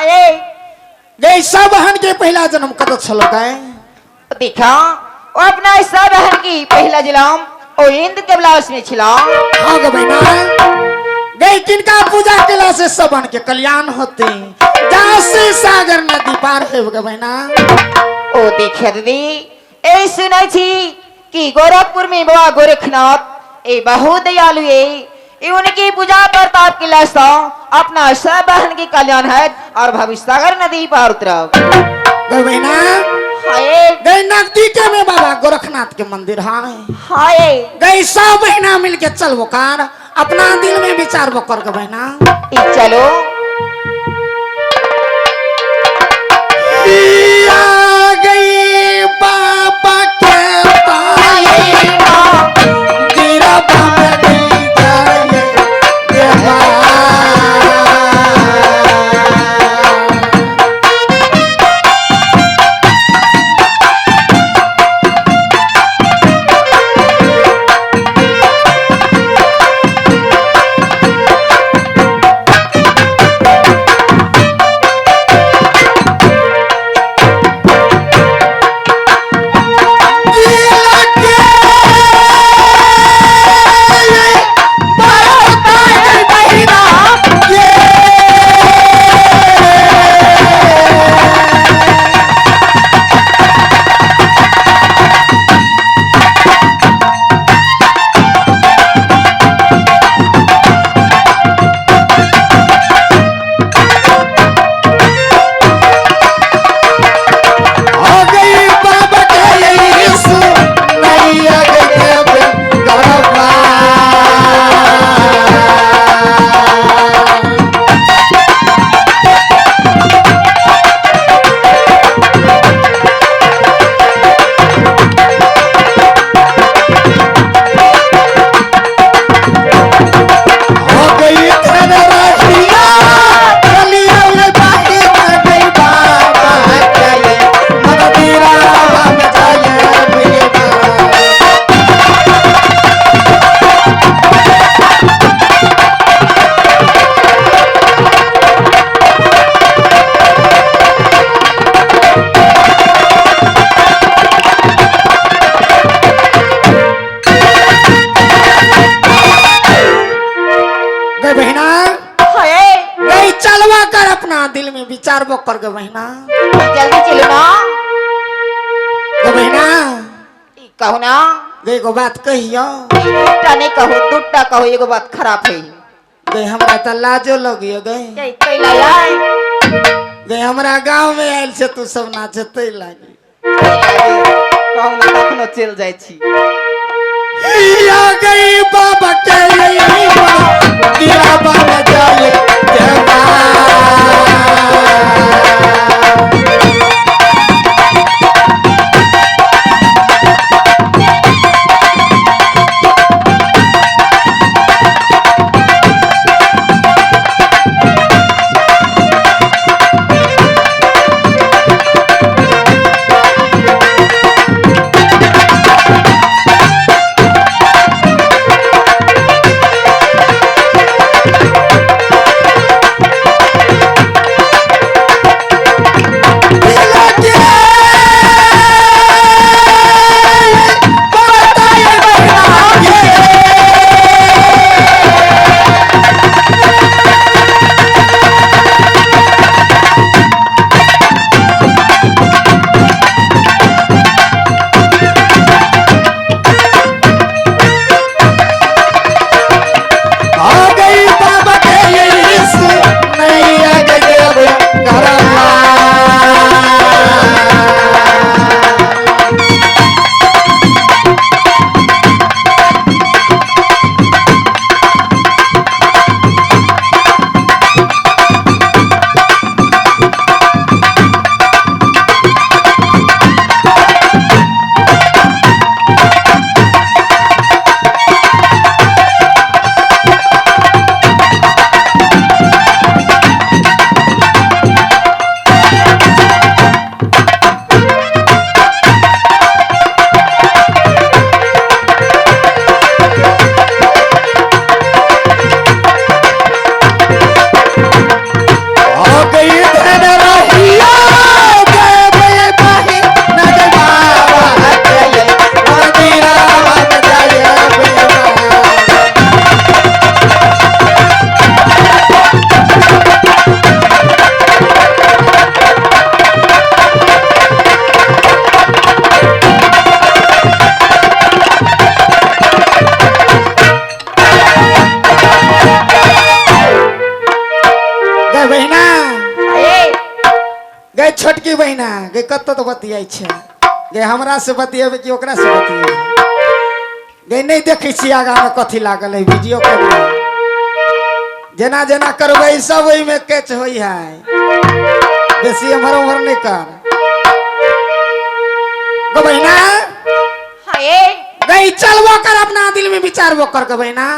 हाय गई सब बहन के पहला जन्म कद छलो गए देखा वो अपना सब बहन की पहला जन्म ओ इंद्र के ब्लाउस में छिला। हाँ गे बहना गई किनका पूजा केला से सब बहन के कल्याण होते जहाँ से सागर नदी पार है गे बहना। ओ देखिए दीदी ए सुनाई थी कि गोरखपुर में बाबा गोरखनाथ ए बहुत दयालु है उनकी पूजा प्रताप के लाश अपना सब बहन की कल्याण है और भविष्य सागर नदी पार उतरब। बहना हाय गई नजदीके में बाबा गोरखनाथ के मंदिर है। हाय गई सब बहना मिलके चल वो कार अपना दिल में विचार वो कर बहना। चलो आ गई बाबा के पाए गिरा दिल में विचार वो कर गे बहना। जल्दी चलो ना गे बहना कहो ना गे को बात कहियो दूटा नहीं कहो दूटा कहो एगो बात खराब है गे हमरा त लाजो लगियो गे कैला आए गे हमरा गांव में आइल से तू सब नाचते लागी कहूं ना कखनो चल जाय छी या गई बाबा के दिया बाबा जाए देवा गई छोटकी बहिना गई कत तो बतियाई छे गई हमरा से बतियेबे कि ओकरा से बतियेबे गई नहीं देखै छी आगा में कथी लागल है वीडियो कैमरा जना जना करबै सब ओहि में कैच होई है बेसी हमर उमर नहीं कर गो बहिना हाय गई चलबो कर अपना दिल में विचारबो कर गो बहिना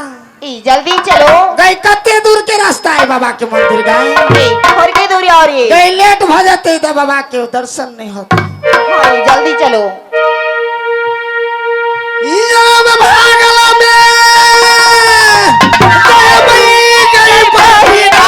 ई जल्दी चलो गई कते दूर के रास्ता है बाबा के मंदिर गई घर के दूरी और ये गई लेट भ जाते तो बाबा के दर्शन नहीं होते हाँ जल्दी चलो याब भागल में गई बहिना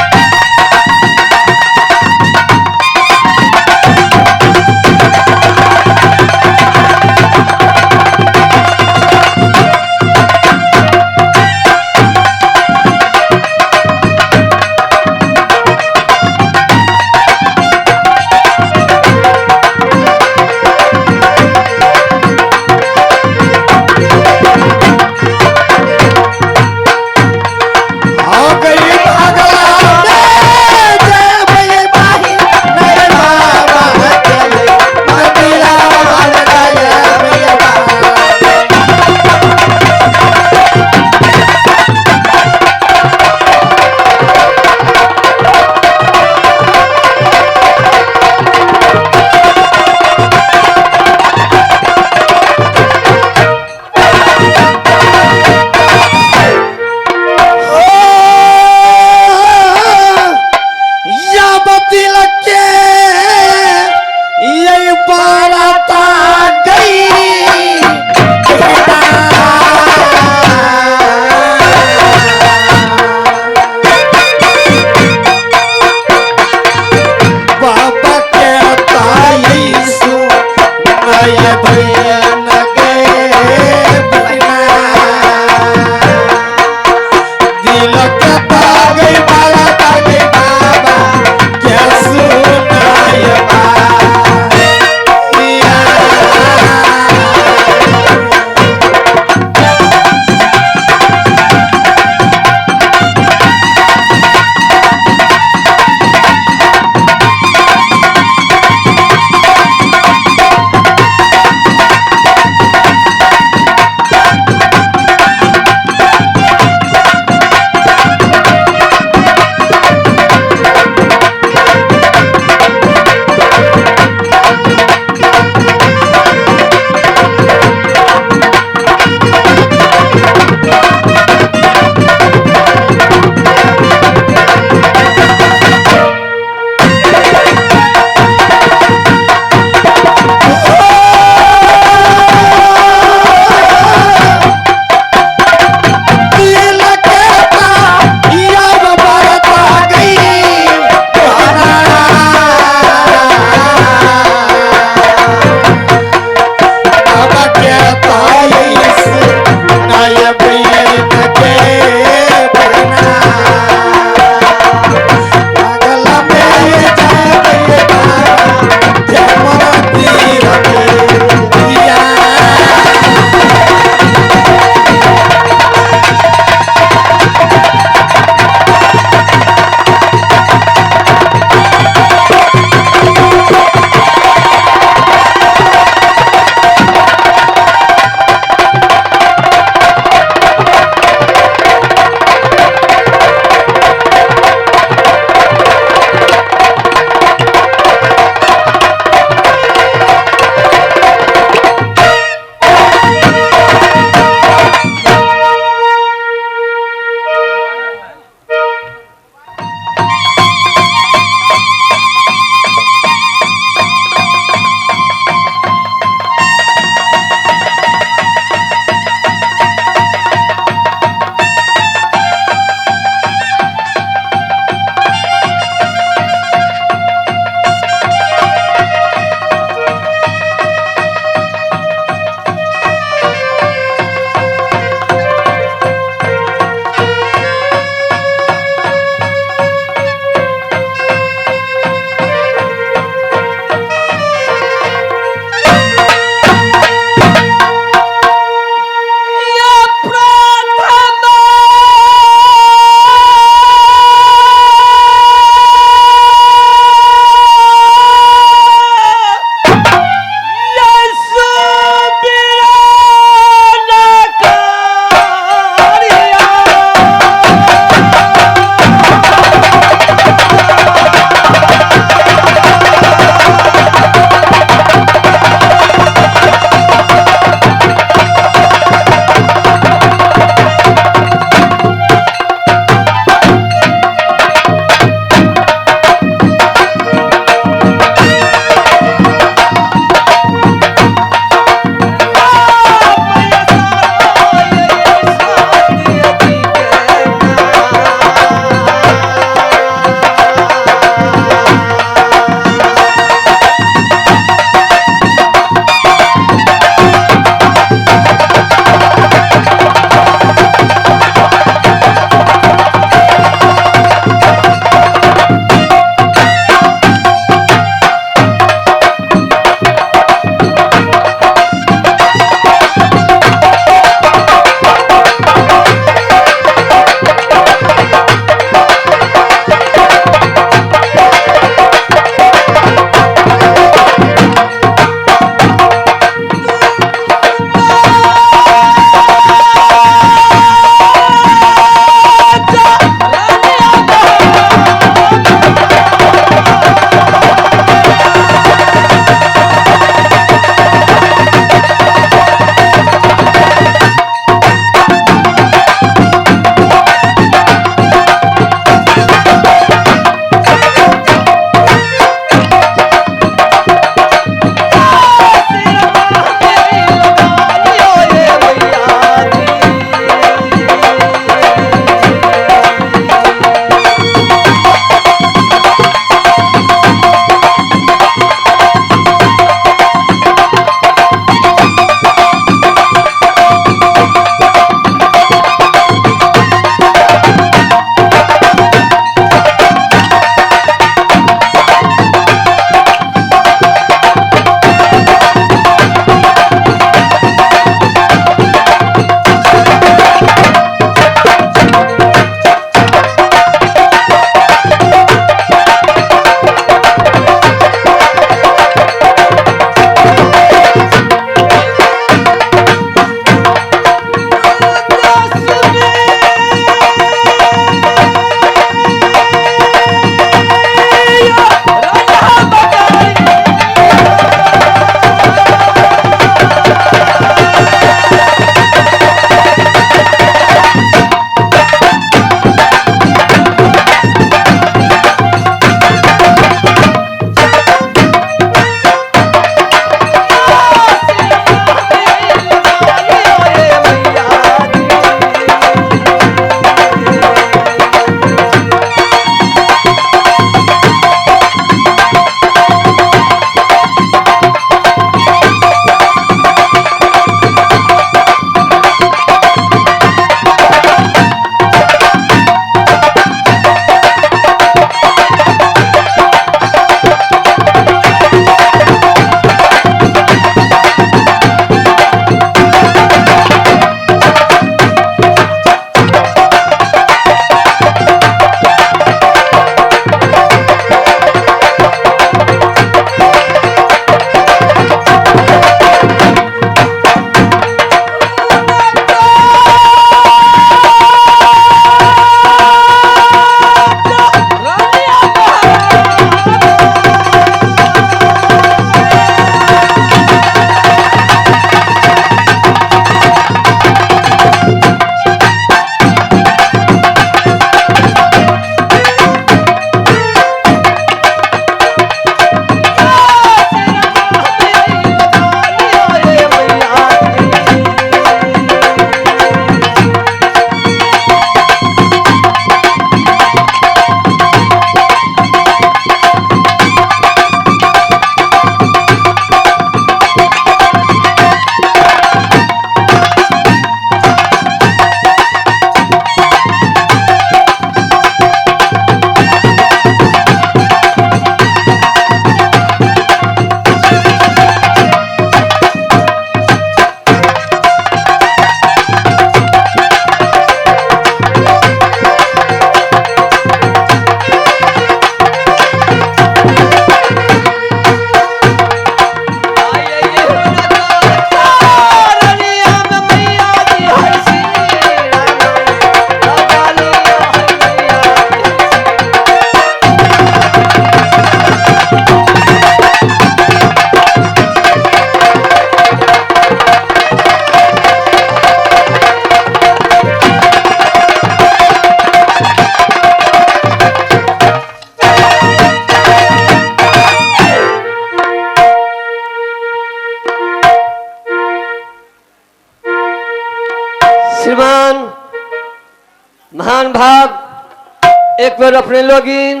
महान भाग एक बार अपने लोगिन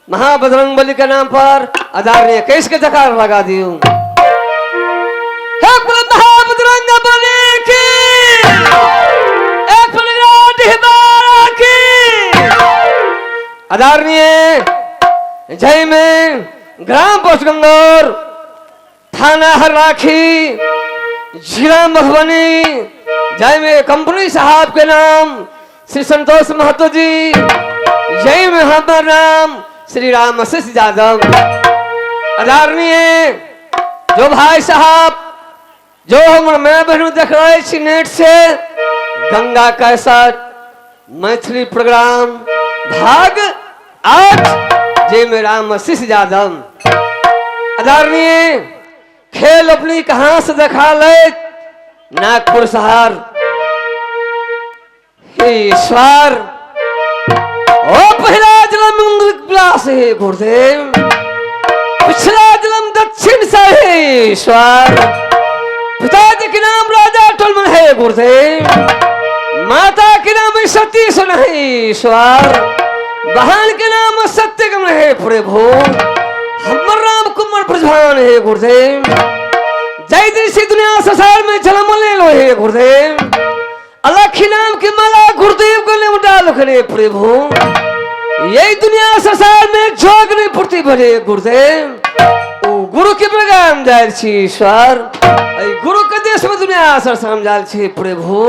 महाबजरंग बली के नाम पर आदरणीय कैस के जकार लगा दियो। एक बार महाबजरंग बली की, एक बार विराट हिमालय की। आदरणीय जय में ग्राम पोस्टगंगौर, थाना हरराखी, जिला मधुबनी, जय में कंपनी साहब के नाम श्री संतोष महतो जी, जय में हमारा नाम श्री राम आशीष यादव। आदरणीय जो भाई साहब जो हम मैं बहनों देख रहे छी नेट से, गंगा कैसा मैथिली प्रोग्राम भाग 8 जय में राम आशीष यादव। आदरणीय खेल अपनी कहां से देखा ले नागपुर शहर। ईश्वर ओ पहला जन्म ग्लास है गुरुदेव, पिछला जन्म दक्षिण से है ईश्वर। पिताजी के नाम राजा टोलमन है गुरुदेव, माता के नाम सती सुन है ईश्वर, बहन के नाम सत्यगम है प्रभु, हमर नाम कुमार vrijbhan है गुरुदेव। जय जैसी दुनिया संसार में जन्म ले लो है गुरुदेव, अलखी नाम की माला गुरुदेव को ले डालो करे प्रभु। यही दुनिया संसार में जोग नहीं पूर्ति भरे गुरुदेव। ओ गुरु के प्रोग्राम जाए छी ईश्वर, गुरु के देश में दुनिया सर समझाल छी प्रभु।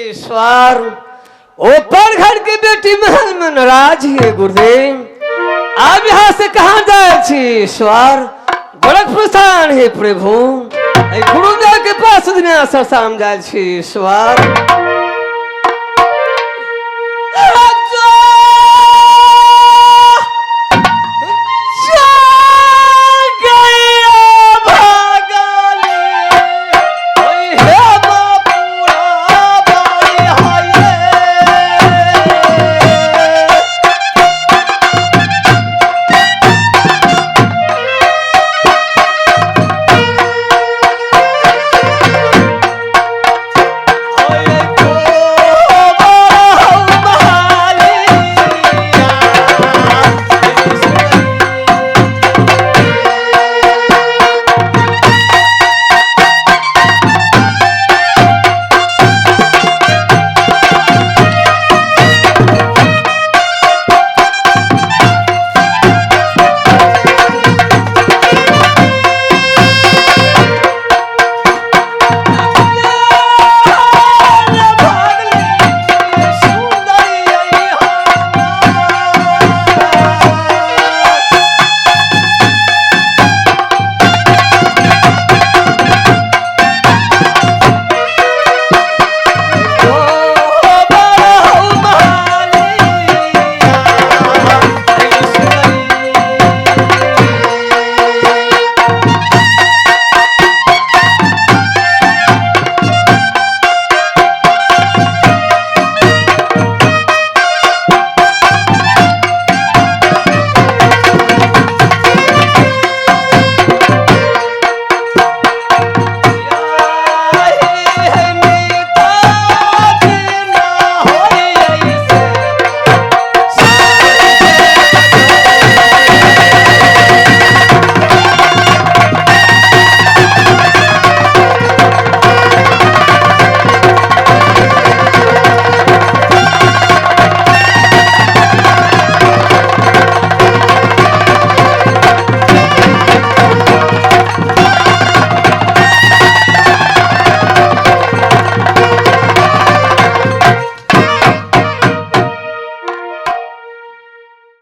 ईश्वर ऊपर घर की बेटी महल में नाराज है गुरुदेव, अब यहाँ से कहाँ जाए छी ईश्वर, गोरखपुर स्थान है प्रभु, गुरुदेव के पास दुनिया सरसाम जाए छी ईश्वर।